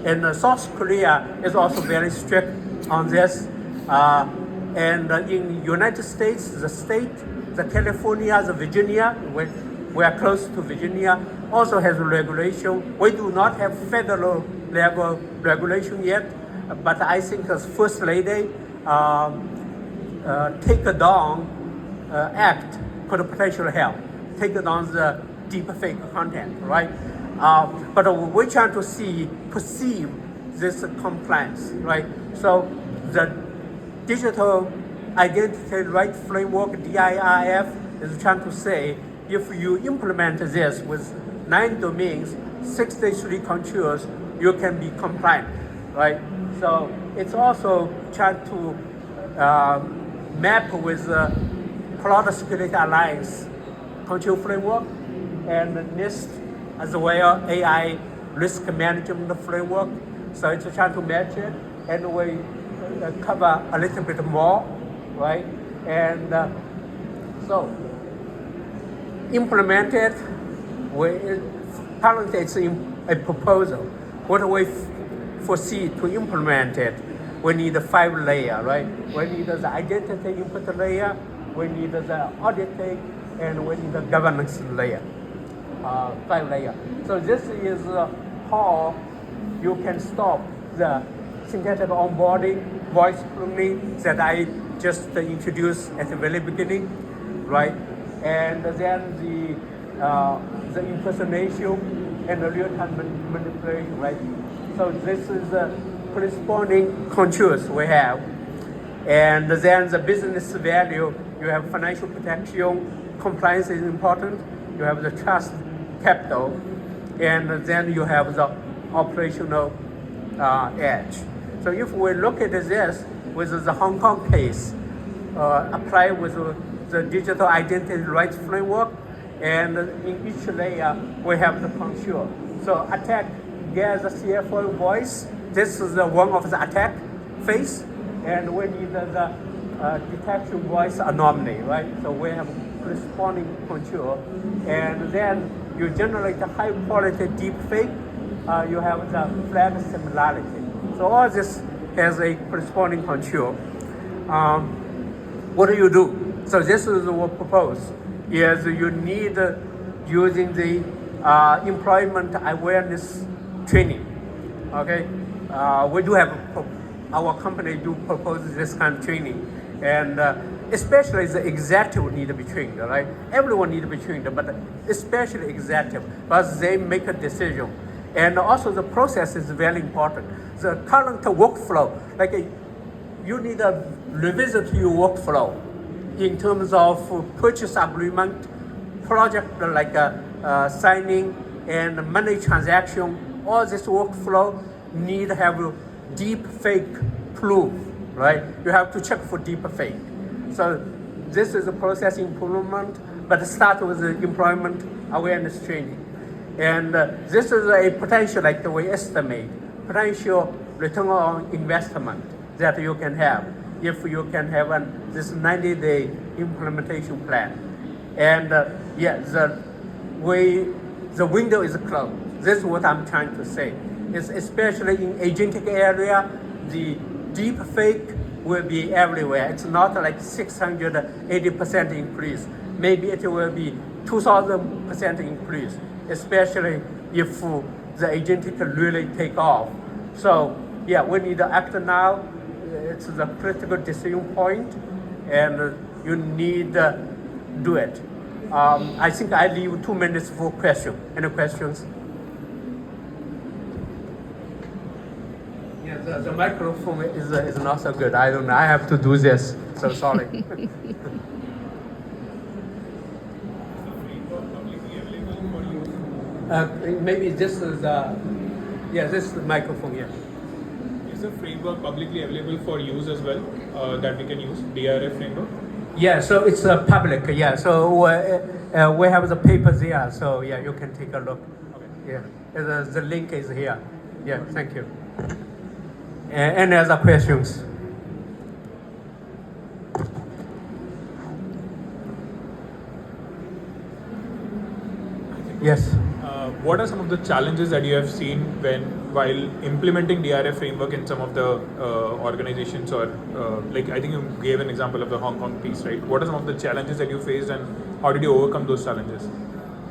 And South Korea is also very strict on this. And in United States, the California, the Virginia, we are close to Virginia, also has a regulation. We do not have federal level regulation yet, but I think as First Lady take down act could potentially help. Take down the deepfake content, right? But we're trying to perceive this compliance, right? So the digital identity right framework, DIRF, is trying to say if you implement this with 9 domains, 63 controls, you can be compliant, right? So it's also trying to map with the Cloud Security Alliance control framework and NIST as well AI risk management framework. So it's trying to match it, and we cover a little bit more, right? And so implemented, currently it's a proposal. What we foresee to implement it, we need a 5 layer, right? We need the identity input layer, we need the auditing, and we need the governance layer, 5 layer. So this is how you can stop the synthetic onboarding, voice cloning that I just introduced at the very beginning, right? And then the impersonation and the real-time manipulation, right? So this is the corresponding controls we have. And then the business value, you have financial protection, compliance is important, you have the trust capital, and then you have the operational edge. So if we look at this with the Hong Kong case, apply with the digital identity rights framework, and in each layer we have the control. So attack gets the CFO voice. This is one of the attack phase, and we need the detection voice anomaly, right? So we have corresponding control, and then you generate a high quality deep fake. You have the flag similarity. So all this has a corresponding control. What do you do? So this is what proposed. Is you need using the employment awareness training. Okay, we do have our company do propose this kind of training, and especially the executive need to be trained. Right, everyone need to be trained, but especially executive because they make a decision, and also the process is very important. The current workflow, like you need to revisit your workflow in terms of purchase agreement, project like signing and money transaction. All this workflow need to have deep fake proof, right? You have to check for deep fake. So this is a process improvement, but start with the employment awareness training. And this is a potential, like we estimate, potential return on investment that you can have if you can have this 90-day implementation plan. And the window is closed. This is what I'm trying to say. It's especially in agentic area, the deep fake will be everywhere. It's not like 680% increase. Maybe it will be 2,000% increase, especially if the agentic really take off. So yeah, we need to act now. It's the critical decision point, and you need to do it. I think I leave 2 minutes for question. Any questions? Yeah, the microphone is not so good. I don't know. I have to do this. So sorry. Maybe this is this is the microphone. Yeah. Is the framework publicly available for use as well that we can use, DRF framework? Yeah, so it's public. Yeah, so we have the papers here. So yeah, you can take a look. Okay. Yeah, the link is here. Yeah, thank you. Any other questions? Yes. what are some of the challenges that you have seen while implementing DRF framework in some of the organizations, or like I think you gave an example of the Hong Kong piece, right? What are some of the challenges that you faced, and how did you overcome those challenges?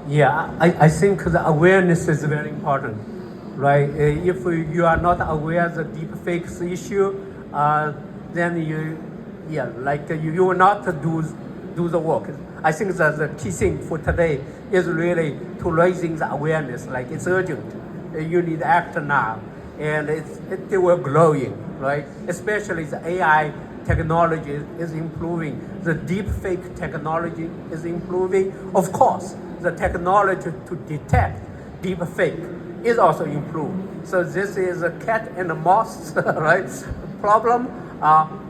Yeah, I think the awareness is very important, right? If you are not aware of the deep fakes issue, then you will not do the work. I think that the key thing for today is really to raising the awareness, like it's urgent. You need to act now, and it will growing, right? Especially the AI technology is improving, the deep fake technology is improving. Of course, the technology to detect deep fake is also improved. So this is a cat and a mouse, right? Problem.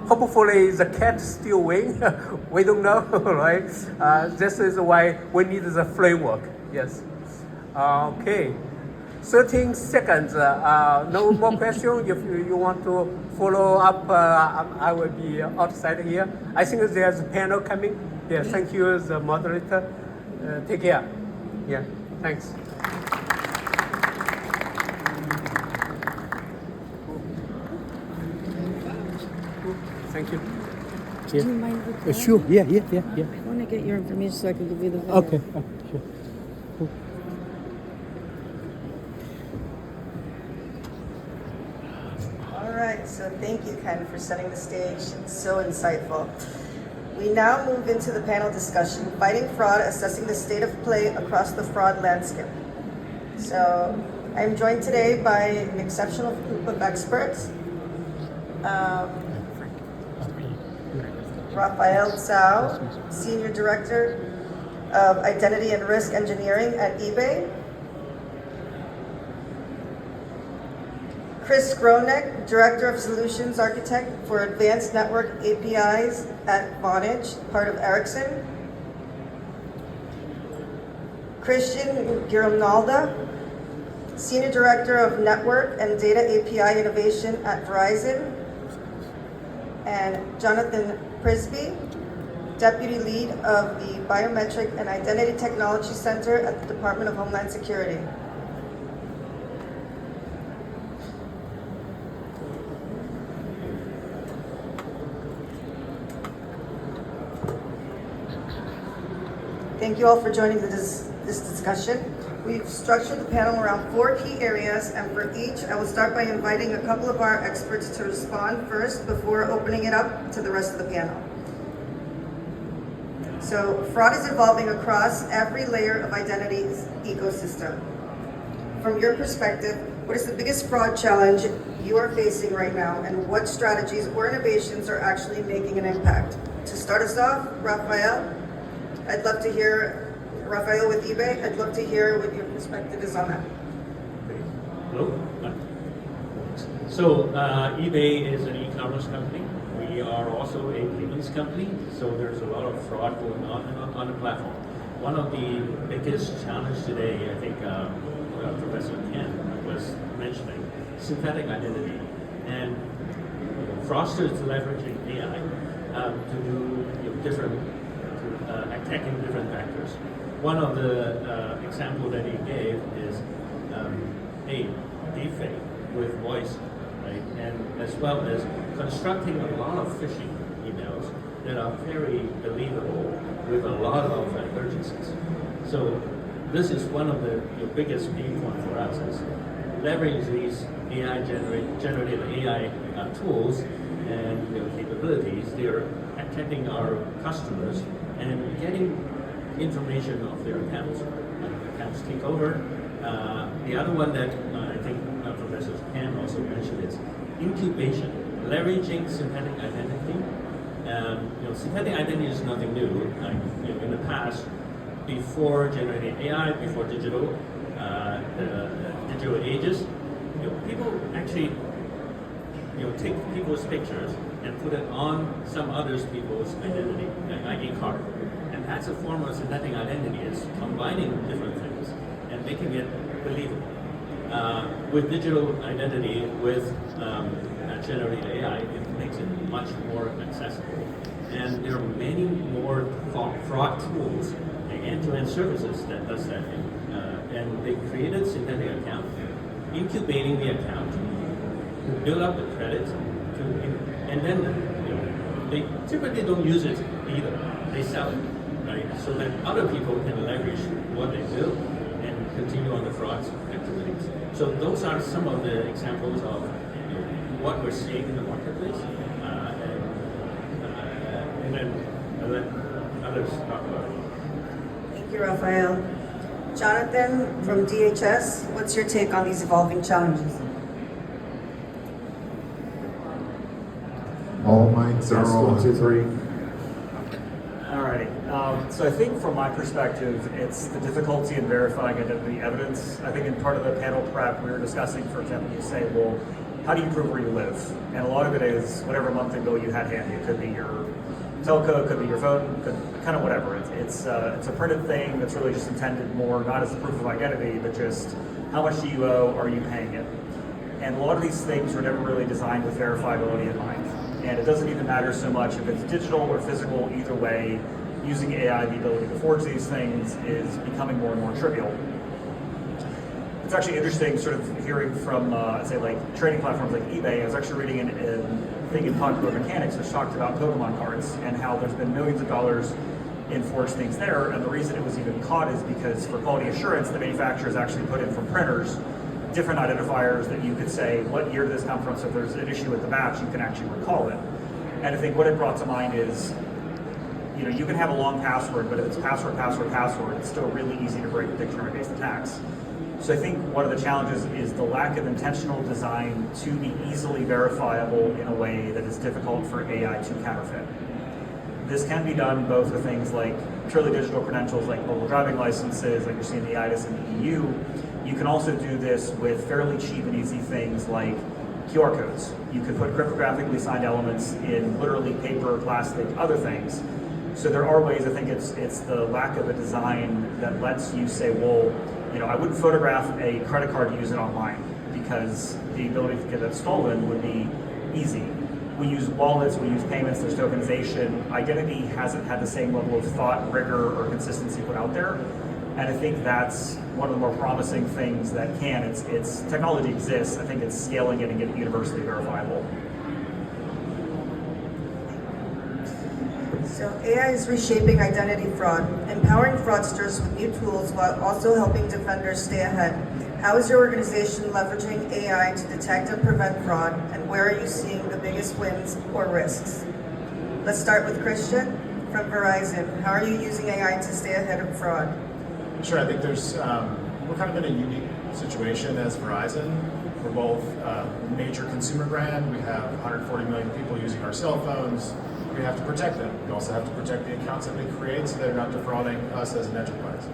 Hopefully the cat still win. We don't know, right? This is why we need the framework. Yes. Okay. 13 seconds. No more questions. If you want to follow up, I will be outside here. I think there's a panel coming. Yeah, thank you, the moderator. Take care. Yeah, thanks. Thank you. Do you mind recording? Sure. Yeah. I want to get your information so I can give you the video. Okay. Sure. All right, so thank you, Ken, for setting the stage. It's so insightful. We now move into the panel discussion, Fighting Fraud, Assessing the State of Play Across the Fraud Landscape. So I'm joined today by an exceptional group of experts. Raphael Tsao, Senior Director of Identity and Risk Engineering at eBay. Chris Gronek, Director of Solutions Architect for Advanced Network APIs at Vonage, part of Ericsson. Christian Gironalda, Senior Director of Network and Data API Innovation at Verizon. And Jonathan Prisby, Deputy Lead of the Biometric and Identity Technology Center at the Department of Homeland Security. Thank you all for joining this discussion. We've structured the panel around 4 key areas, and for each, I will start by inviting a couple of our experts to respond first before opening it up to the rest of the panel. So, fraud is evolving across every layer of identity's ecosystem. From your perspective, what is the biggest fraud challenge you are facing right now, and what strategies or innovations are actually making an impact? To start us off, Raphael, I'd love to hear, Raphael with eBay, I'd love to hear what your perspective is on that. Hello? So eBay is an e-commerce company. We are also a payments company, so there's a lot of fraud going on the platform. One of the biggest challenges today, I think Professor Ken was mentioning, synthetic identity. And fraudsters leveraging AI to do attacking different vectors. One of the example that he gave is deepfake with voice, right? And as well as constructing a lot of phishing emails that are very believable with a lot of urgencies. So this is one of the biggest pain point for us is leverage these generative AI tools and capabilities. They're attacking our customers and getting information of their accounts. Accounts take over. The other one that I think Professor Ken also mentioned is incubation, leveraging synthetic identity. Synthetic identity is nothing new. In the past, before generative AI, before digital ages, people actually take people's pictures and put it on some other people's identity, like ID card. And that's a form of synthetic identity. It's combining different things and making it believable. With digital identity, with generative AI, it makes it much more accessible. And there are many more fraud tools, like end-to-end services that does that. And they created synthetic account, incubating the account, to build up the credit, and then they typically don't use it either. They sell it, right? So that other people can leverage what they build and continue on the fraud activities. So those are some of the examples of what we're seeing in the marketplace, and then I'll let others talk about it. Thank you, Raphael. Jonathan from DHS, what's your take on these evolving challenges? All mics are Test on. 1, 2, 3. Alrighty. So I think from my perspective, it's the difficulty in verifying identity evidence. I think in part of the panel prep we were discussing, for example, you say, well, how do you prove where you live? And a lot of it is whatever monthly bill you had handy. It could be your telco, it could be your phone, could kind of whatever. It's a printed thing that's really just intended more not as a proof of identity, but just how much do you owe, are you paying it? And a lot of these things were never really designed with verifiability in mind. And it doesn't even matter so much if it's digital or physical, either way, using AI, the ability to forge these things is becoming more and more trivial. It's actually interesting sort of hearing from, say, like trading platforms like eBay. I was actually reading a thing in Popular Mechanics which talked about Pokemon cards and how there's been millions of dollars in forged things there. And the reason it was even caught is because for quality assurance, the manufacturers actually put in from printers different identifiers that you could say, what year did this come from? So if there's an issue with the batch, you can actually recall it. And I think what it brought to mind is, you can have a long password, but if it's password, it's still really easy to break dictionary-based attacks. So I think one of the challenges is the lack of intentional design to be easily verifiable in a way that is difficult for AI to counterfeit. This can be done both with things like purely digital credentials like mobile driving licenses, like you're seeing the ITIS in the EU. You can also do this with fairly cheap and easy things like QR codes. You could put cryptographically signed elements in literally paper, plastic, other things. So there are ways. I think it's the lack of a design that lets you say, well, I wouldn't photograph a credit card and use it online because the ability to get that stolen would be easy. We use wallets, we use payments, there's tokenization. Identity hasn't had the same level of thought, rigor, or consistency put out there. And I think that's one of the more promising things that it's technology exists. I think it's scaling it and getting it universally verifiable. So AI is reshaping identity fraud, empowering fraudsters with new tools while also helping defenders stay ahead. How is your organization leveraging AI to detect and prevent fraud, and where are you seeing the biggest wins or risks? Let's start with Christian from Verizon. How are you using AI to stay ahead of fraud? Sure, I think we're kind of in a unique situation as Verizon. We're both a major consumer brand. We have 140 million people using our cell phones. We have to protect them. We also have to protect the accounts that they create so they're not defrauding us as an enterprise.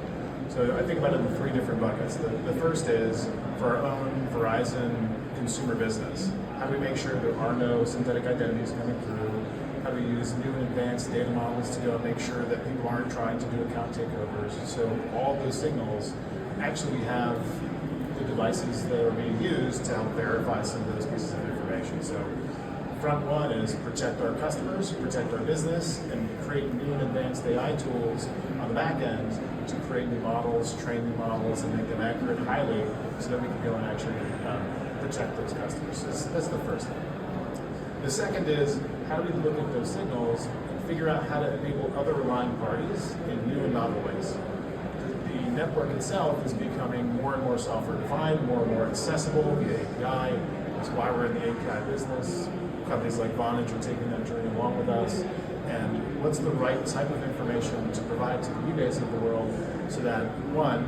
So I think about it in 3 different buckets. The first is for our own Verizon consumer business. How do we make sure there are no synthetic identities coming through? How do we use new and advanced data models to go make sure that people aren't trying to do account takeovers? So all those signals, actually we have the devices that are being used to help verify some of those pieces of information. So front one is protect our customers, protect our business, and create new and advanced AI tools on the back end to create new models, train new models, and make them accurate highly so that we can go and actually protect those customers. So that's the first thing. The second is how do we look at those signals and figure out how to enable other relying parties in new and novel ways. The network itself is becoming more and more software-defined, more and more accessible via API. That's why we're in the API business. Companies like Vonage are taking that journey along with us. And what's the right type of information to provide to the eBays of the world so that, one,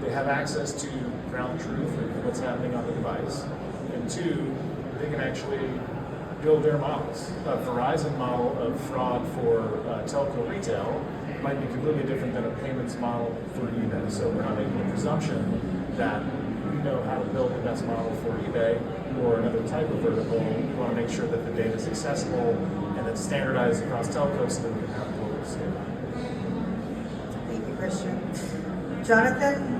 they have access to ground truth of what's happening on the device, and two, they can actually build their models. A Verizon model of fraud for telco retail might be completely different than a payments model for eBay. So we're not making a presumption that we know how to build the best model for eBay or another type of vertical. We want to make sure that the data is accessible and it's standardized across telcos so that we can have global scale. Thank you, Christian. Jonathan,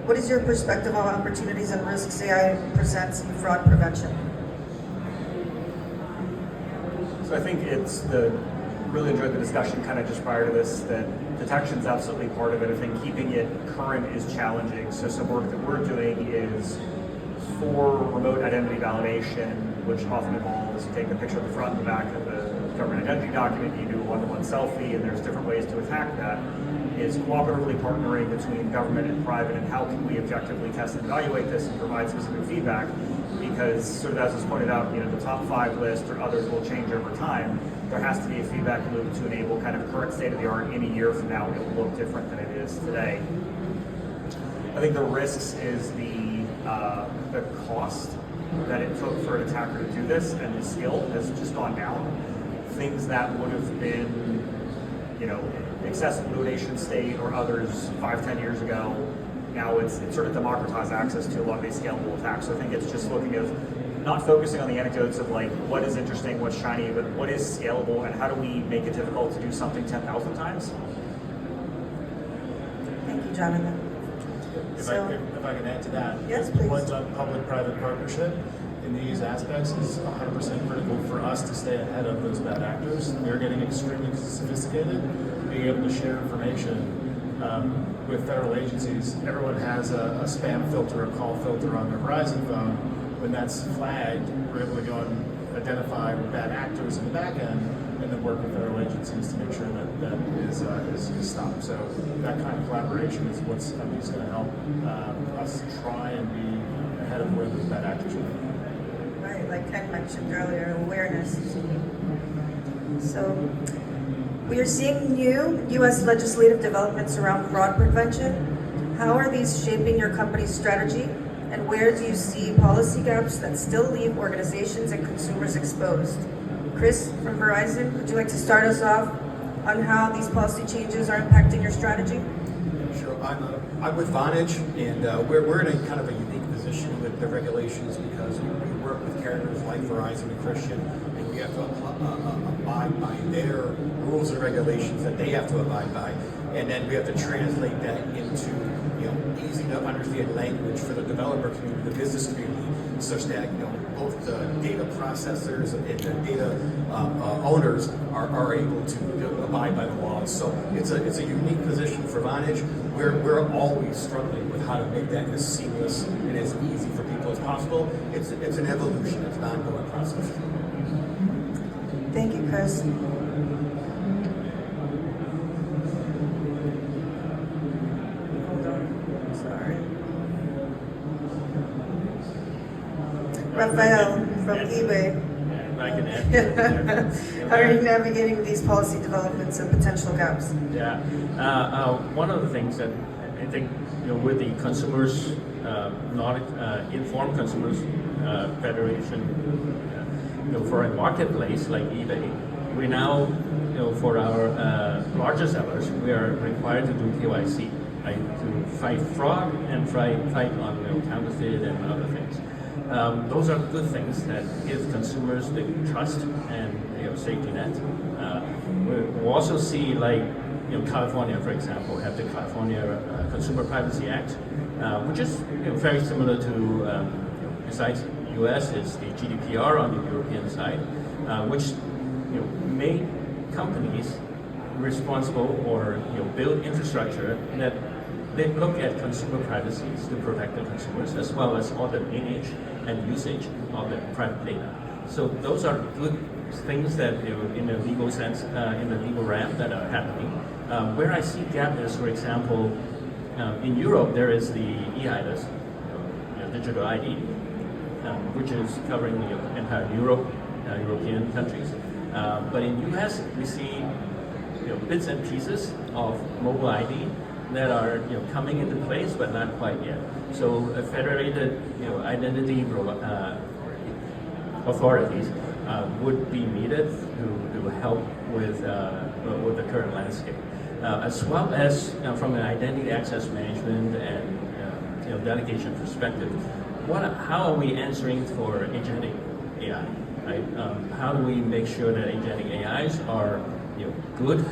what is your perspective on opportunities and risks AI presents in fraud prevention? So I think it's the really enjoyed the discussion kind of just prior to this, that detection is absolutely part of it. I think keeping it current is challenging. So some work that we're doing is for remote identity validation, which often involves you take the picture of the front and the back of the government identity document, you do a one-to-one selfie, and there's different ways to attack that, is cooperatively partnering between government and private, and how can we objectively test and evaluate this and provide specific feedback, because sort of as was pointed out, the top 5 list or others will change over time. There has to be a feedback loop to enable kind of current state of the art. In a year from now, it will look different than it is today. I think the risks is the cost that it took for an attacker to do this, and the skill has just gone down. Things that would have been, excessive donation state or others 5-10 years ago, now it's sort of democratized access to a lot of these scalable attacks. So I think it's just looking at not focusing on the anecdotes of like what is interesting, what's shiny, but what is scalable, and how do we make it difficult to do something 10,000 times? Thank you, Jonathan. If I can add to that, Yes, the please. point on public-private partnership in these aspects is 100% critical for us to stay ahead of those bad actors. They're getting extremely sophisticated, being able to share information with federal agencies. Everyone has a spam filter, a call filter on their Verizon phone. When that's flagged, we're able to go and identify bad actors in the back end, and then work with federal agencies to make sure that is stopped. So that kind of collaboration is what's at least going to help us try and be ahead of where those bad actors are. Right, like Ken mentioned earlier, awareness is key. So we are seeing new U.S. legislative developments around fraud prevention. How are these shaping your company's strategy? And where do you see policy gaps that still leave organizations and consumers exposed? Chris from Verizon, would you like to start us off on how these policy changes are impacting your strategy? Sure. I'm with Vonage, and we're in a kind of a unique position with the regulations because we work with carriers like Verizon and Christian, and we have to abide by their rules and regulations that they have to abide by, and then we have to translate that into easy to understand language for the developer community, the business community, such that both the data processors and the data owners are able to abide by the laws. So it's a unique position for Vonage. We're always struggling with how to make that as seamless and as easy for people as possible. It's an evolution. It's an ongoing process. Thank you, Chris. Hold on, sorry. Raphael from eBay. I can add. How are you navigating these policy developments and potential gaps? Yeah, one of the things that I think with the consumers, not informed consumers federation, for a marketplace like eBay, we now, for our larger sellers, we are required to do KYC, right, to fight fraud and fight on counterfeit and other things. Those are good things that give consumers the trust and safety net. We also see California, for example, have the California Consumer Privacy Act, which is very similar to besides U.S. is the GDPR on the European side, which made companies responsible or build infrastructure that they look at consumer privacy to protect the consumers, as well as all the lineage and usage of the private data. So those are good things that in a legal sense, in the legal realm, that are happening. Where I see gap is, for example, in Europe there is the e-IDAS, digital ID, which is covering the entire European countries. But in US we see bits and pieces of mobile ID that are coming into place, but not quite yet. So federated identity authorities would be needed to help with the current landscape, as well as from an identity access management and delegation perspective. How are we answering for agentic AI? Right? How do we make sure that agentic AIs are good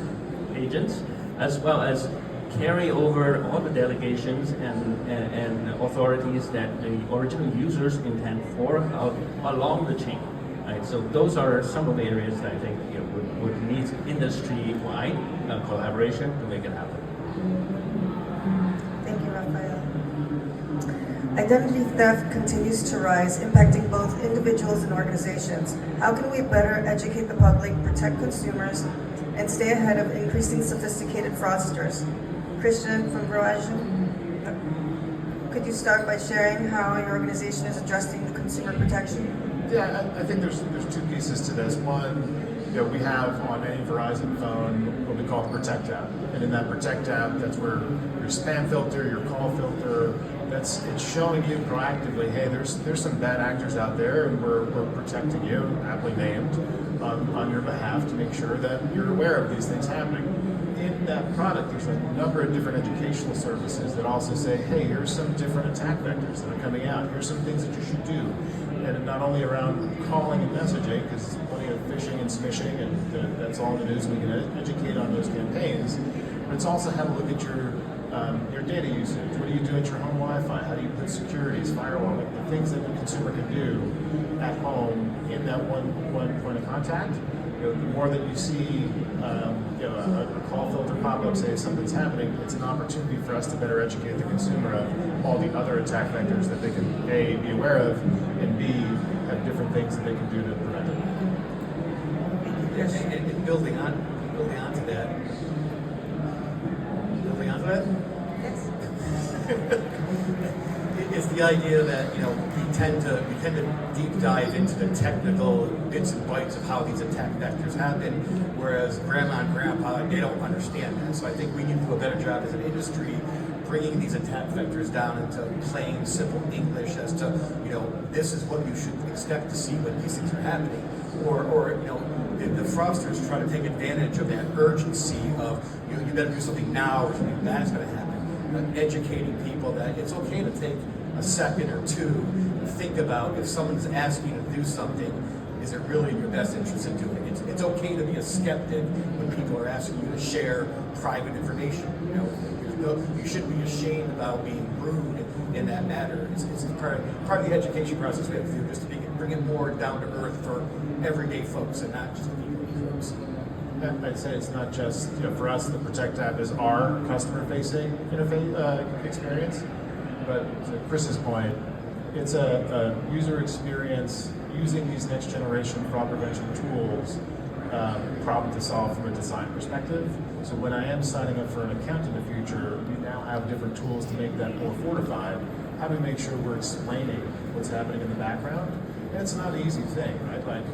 agents, as well as carry over all the delegations and authorities that the original users intend for along the chain, Right? So those are some of the areas that I think would need industry-wide collaboration to make it happen. Thank you, Raphael. Identity theft continues to rise, impacting both individuals and organizations. How can we better educate the public, protect consumers, and stay ahead of increasing sophisticated fraudsters? Christian from Verizon, could you start by sharing how your organization is addressing the consumer protection? Yeah, I think there's two pieces to this. One, we have on any Verizon phone what we call the Protect app, and in that Protect app, that's where your spam filter, your call filter, it's showing you proactively, hey, there's some bad actors out there, and we're protecting you, aptly named, on your behalf to make sure that you're aware of these things happening. In that product, there's a number of different educational services that also say, hey, here's some different attack vectors that are coming out. Here's some things that you should do. And not only around calling and messaging, because there's plenty of phishing and smishing, and that's all the news we can educate on those campaigns, but it's also how to look at your data usage. What do you do at your home Wi-Fi? How do you put securities, firewall, like the things that the consumer can do at home in that one point of contact? The more that you see a call filter pop up, say something's happening, it's an opportunity for us to better educate the consumer of all the other attack vectors that they can A, be aware of, and B, have different things that they can do to prevent it. And building on to that. Yes. Is the idea that we tend to deep dive into the technical bits and bytes of how these attack vectors happen, whereas grandma and grandpa, they don't understand that. So I think we need to do a better job as an industry bringing these attack vectors down into plain, simple English as to this is what you should expect to see when these things are happening, or the fraudsters try to take advantage of that urgency of you better do something now or something bad is going to happen. Educating people that it's okay to take a second or two to think about if someone's asking you to do something, is it really in your best interest in doing it? It's okay to be a skeptic when people are asking you to share private information. You shouldn't be ashamed about being rude in that matter. It's part of the education process we have to do, just to bring it more down to earth for everyday folks and not just the people folks. I'd say it's not just, for us, the Protect app is our customer-facing experience, but to Chris's point, it's a user experience using these next-generation fraud prevention tools, problem to solve from a design perspective. So when I am signing up for an account in the future, we now have different tools to make that more fortified. How do we make sure we're explaining what's happening in the background? And it's not an easy thing, right? Like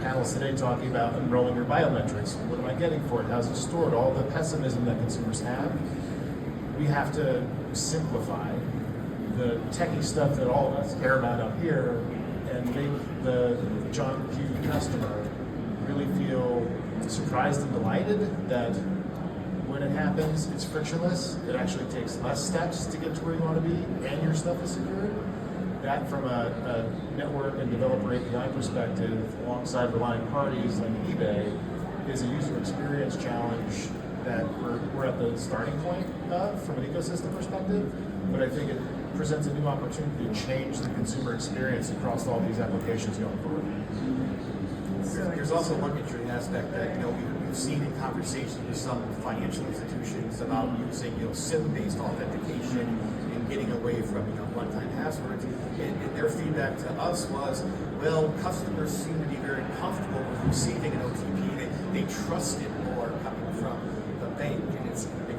panels today talking about enrolling your biometrics. What am I getting for it? How's it stored? All the pessimism that consumers have. We have to simplify the techie stuff that all of us care about up here and make the John Q customer really feel surprised and delighted that when it happens, it's frictionless. It actually takes less steps to get to where you want to be, and your stuff is secure. That, from a network and developer API perspective, alongside relying parties like eBay, is a user experience challenge that we're at the starting point of from an ecosystem perspective. But I think it presents a new opportunity to change the consumer experience across all these applications going forward. There's also one interesting aspect that we've seen in conversations with some financial institutions about using SIM-based authentication and getting away from one-time passwords. And their feedback to us was, well, customers seem to be very comfortable with receiving an OTP. They trust it more coming from the bank.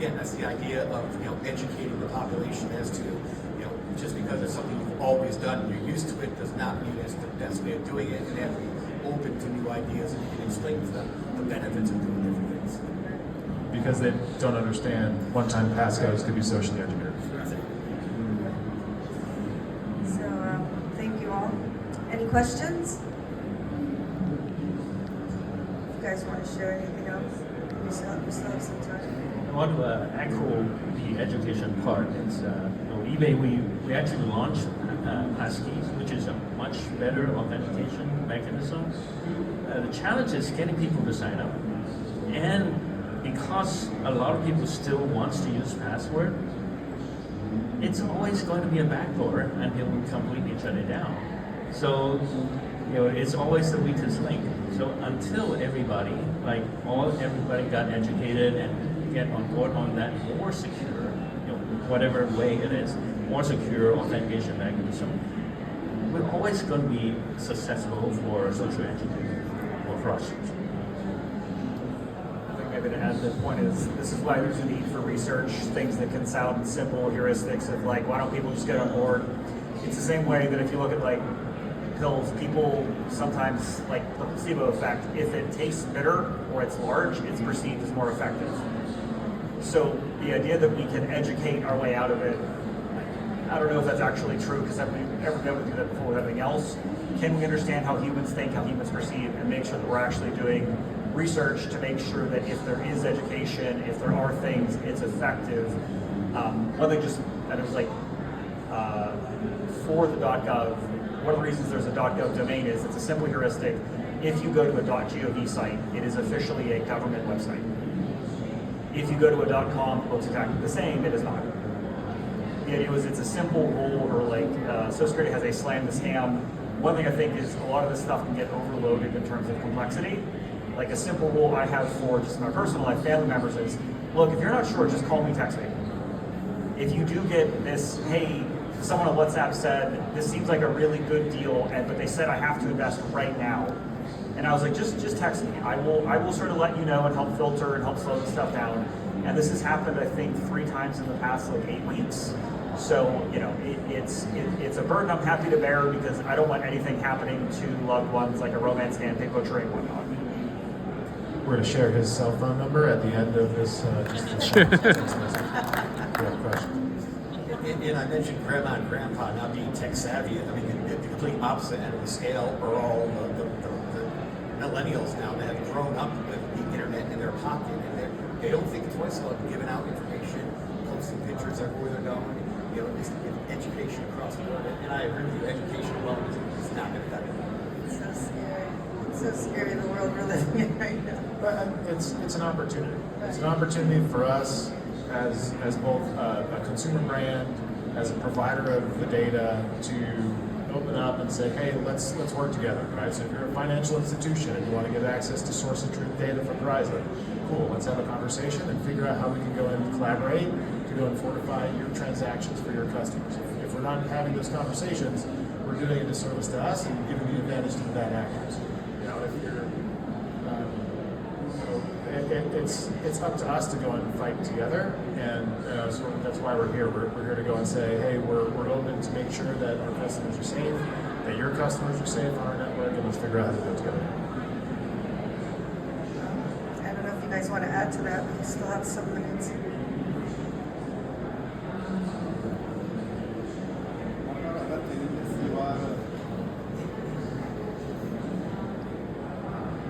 And that's the idea of educating the population as to just because it's something you've always done and you're used to it does not mean it's the best way of doing it. And they have to be open to new ideas, and you can explain to them the benefits of doing different things. Because they don't understand one-time passcodes could be socially engineered. So, thank you all. Any questions? If you guys want to share anything else, we still have some time. I want to echo the education part. It's eBay. We actually launched passkeys, which is a much better authentication mechanism. The challenge is getting people to sign up, and because a lot of people still wants to use password, it's always going to be a backdoor until we completely shut it down. So it's always the weakest link. So until everybody got educated and get on board on that more secure, whatever way it is, more secure authentication mechanism, we're always going to be successful for social engineering or fraudsters. I think maybe to add the point is, this is why there's a need for research, things that can sound simple, heuristics of like, why don't people just get on board? It's the same way that if you look at like pills, people sometimes like the placebo effect. If it tastes bitter or it's large, it's perceived as more effective. So the idea that we can educate our way out of it, I don't know if that's actually true because have we ever been able to do that before with everything else? Can we understand how humans think, how humans perceive, and make sure that we're actually doing research to make sure that if there is education, if there are things, it's effective. One thing just, and it was like, for the .gov, one of the reasons there's a .gov domain is it's a simple heuristic. If you go to a .gov site, it is officially a government website. If you go to a .com, it looks exactly the same, it is not. The idea was it's a simple rule, or like Social Security has a slam the scam. One thing I think is a lot of this stuff can get overloaded in terms of complexity. Like a simple rule I have for just my personal life, family members is, look, if you're not sure, just call me, text me. If you do get this, hey, someone on WhatsApp said, this seems like a really good deal, but they said I have to invest right now. And I was like, just text me. I will sort of let you know and help filter and help slow the stuff down. And this has happened, I think, 3 times in the past, like 8 weeks. So, it's a burden I'm happy to bear because I don't want anything happening to loved ones, like a romance handpick butchering and whatnot. We're going to share his cell phone number at the end of this. And I mentioned grandma and grandpa not being tech savvy. I mean, the complete opposite end of the scale are all the millennials now that have grown up with the internet in their pocket, and they don't think twice about giving out information, posting pictures everywhere they're going. Just education across the board. And I agree with you, education alone is not going to cut it. It's so scary. It's so scary, the world we're living in right now. But it's an opportunity. It's an opportunity for us as both a consumer brand, as a provider of the data, to open up and say, hey, let's work together, right? So if you're a financial institution and you want to get access to source of truth data from Verizon, cool, let's have a conversation and figure out how we can go and collaborate to go and fortify your transactions for your customers. If we're not having those conversations, we're doing a disservice to us and giving the advantage to the bad actors. If you're it's up to us to go and fight together, and so that's why we're here. We're here to go and say, hey, we're open to make sure that our customers are safe, that your customers are safe on our network, and let's figure out how to do it together. I don't know if you guys want to add to that, but we still have some minutes.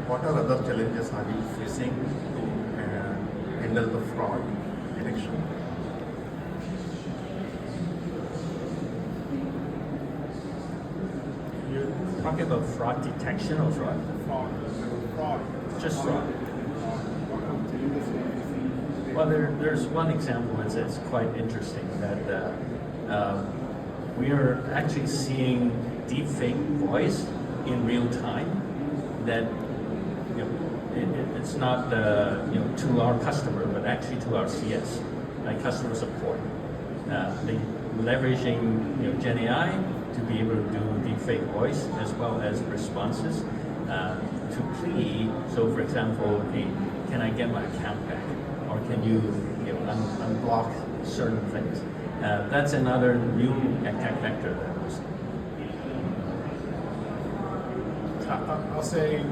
What are other challenges are you facing to handle the fraud detection? You're talking about fraud detection or fraud? Fraud. Just fraud. Well, there's one example it's quite interesting that we are actually seeing deepfake voice in real time that it's not to our customer, but actually to our CS, like customer support. They leveraging Gen AI to be able to do deepfake voice as well as responses to plea. So, for example, hey, can I get my account back, or can you unblock certain things? That's another new attack vector that was. I'll say,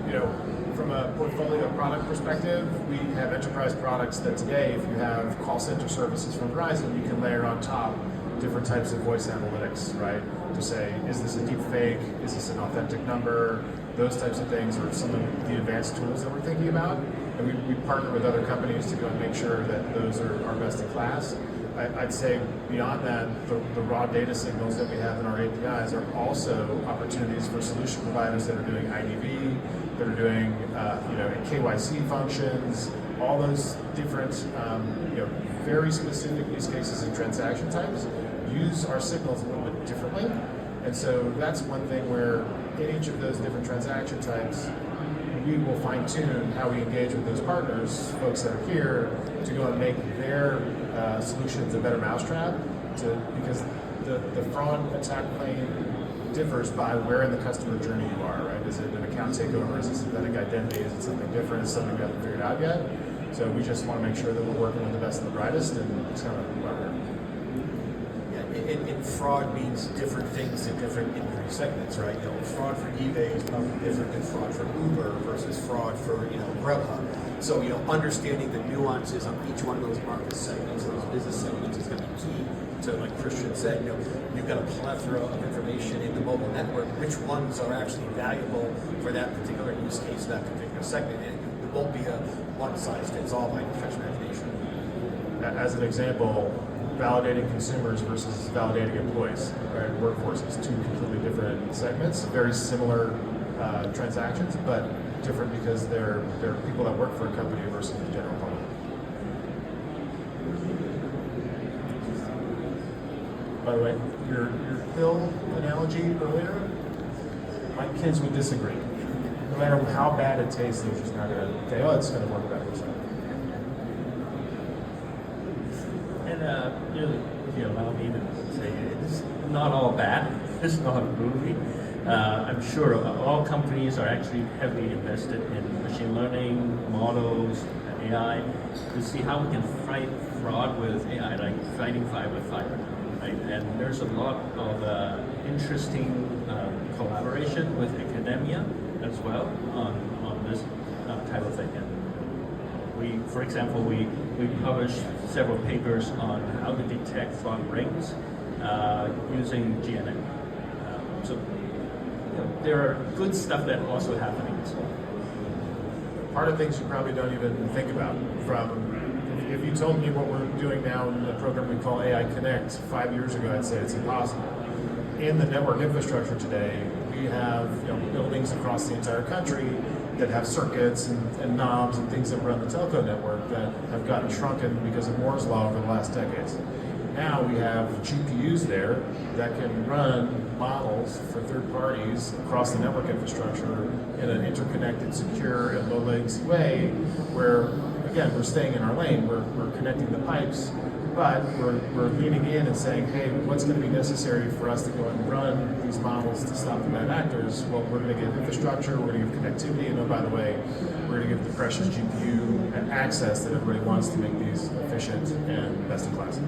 from a portfolio product perspective, we have enterprise products that today, if you have call center services from Verizon, you can layer on top different types of voice analytics, right? To say, is this a deep fake? Is this an authentic number? Those types of things are some of the advanced tools that we're thinking about. And we partner with other companies to go and make sure that those are best in class. I'd say beyond that, the raw data signals that we have in our APIs are also opportunities for solution providers that are doing IDV, that are doing KYC functions, all those different very specific use cases and transaction types use our signals a little bit differently. And so that's one thing where in each of those different transaction types, we will fine tune how we engage with those partners, folks that are here, to go and make their solutions a better mousetrap. Because the fraud attack claim differs by where in the customer journey you are, right? Is it an account takeover? Is it synthetic identity? Is it something different? Is it something we haven't figured out yet? So we just want to make sure that we're working with the best and the brightest, and it's kind of why we're here. And fraud means different things in different industry segments, right? You know, fraud for eBay is probably different than fraud for Uber versus fraud for, you know, Grubhub. So, you know, understanding the nuances on each one of those market segments or those business segments is going to be key to, like Christian said, you know, you've got a plethora of information in the mobile network. Which ones are actually valuable for that particular use case, that particular segment? And it won't be a one-size-fits-all by any stretch of imagination. As an example, validating consumers versus validating employees, right? Workforces, two completely different segments, very similar transactions, but different because they're people that work for a company versus the general public. By the way, your pill analogy earlier, my kids would disagree. No matter how bad it tastes, they're just not going to say, oh, it's going to work better. So. And if you allow me to say, it's not all bad. It's not a movie. I'm sure all companies are actually heavily invested in machine learning models, AI, to see how we can fight fraud with AI, like fighting fire with fire. Right? And there's a lot of interesting collaboration with academia as well on this type of thing. And we, for example, we published several papers on how to detect fraud rings using GNN. So you know, there are good stuff that also happening as well. Part of things you probably don't even think about. If you told me what we're doing now in the program we call AI Connect 5 years ago, I'd say it's impossible. In the network infrastructure today, we have buildings across the entire country that have circuits and knobs and things that run the telco network that have gotten shrunken because of Moore's Law over the last decades. Now we have GPUs there that can run models for third parties across the network infrastructure in an interconnected, secure, and low latency way where, again, we're staying in our lane, we're connecting the pipes, but we're leaning in and saying, hey, what's going to be necessary for us to go and run these models to stop the bad actors? Well, we're going to give infrastructure, we're going to give connectivity, and oh, by the way, we're going to give the precious GPU access that everybody wants to make these efficient and best in class.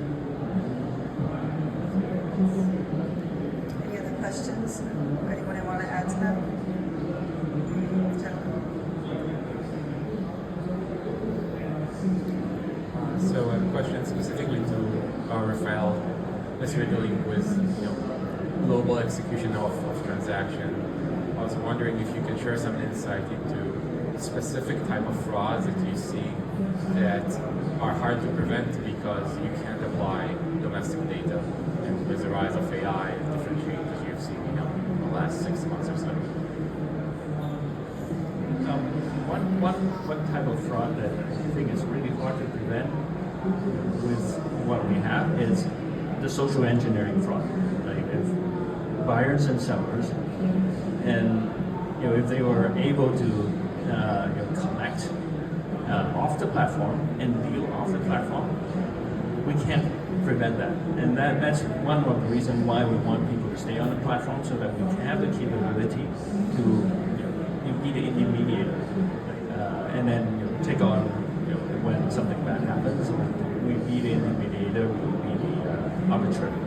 Any other questions? Anyone want to add to that? So a question specifically to Rafael, as you're dealing with global execution of transaction. I was wondering if you can share some insight into specific type of frauds that you see that are hard to prevent because you can't apply domestic data, and with the rise of AI and different changes you've seen in the last 6 months or so. One type of fraud that I think is really hard to prevent with what we have is the social engineering fraud. Like if buyers and sellers, and if they were able to collect off the platform and deal off the platform, we can't prevent that. And that's one of the reasons why we want people to stay on the platform, so that we can have the capability to be the intermediator, and then take on when something bad happens. We be the intermediator, we will be the arbitrator.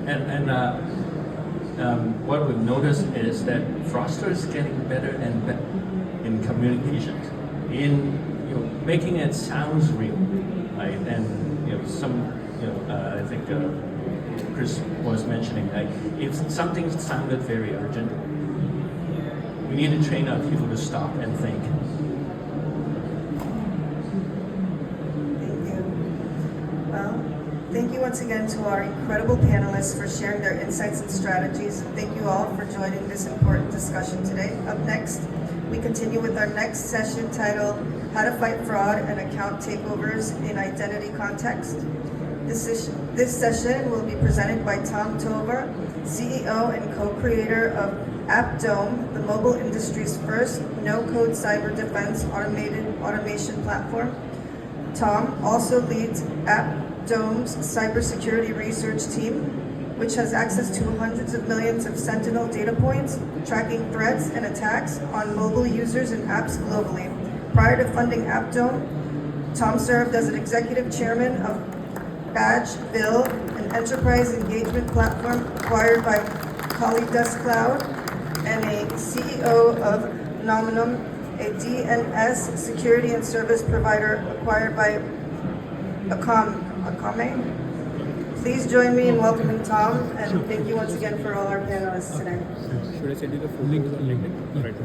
And what we've noticed is that fraudster is getting better and better in communications, in making it sounds real, right? And I think Chris was mentioning, like, if something sounded very urgent, we need to train our people to stop and think. Thank you. Well, thank you once again to our incredible panelists for sharing their insights and strategies. Thank you all for joining this important discussion today. Up next, we continue with our next session titled How to Fight Fraud and Account Takeovers in Identity Context. This session will be presented by Tom Tover CEO and co-creator of AppDome, the mobile industry's first no-code cyber defense automation platform. Tom also leads AppDome's cybersecurity research team, which has access to hundreds of millions of Sentinel data points, tracking threats and attacks on mobile users and apps globally. Prior to funding AppDome, Tom served as an executive chairman of Badgeville, an enterprise engagement platform acquired by Calidus Cloud, and a CEO of Nominum, a DNS security and service provider acquired by Akame. Please join me in welcoming Tom, and thank you once again for all our panelists today. Should I send you the full link on LinkedIn? Right.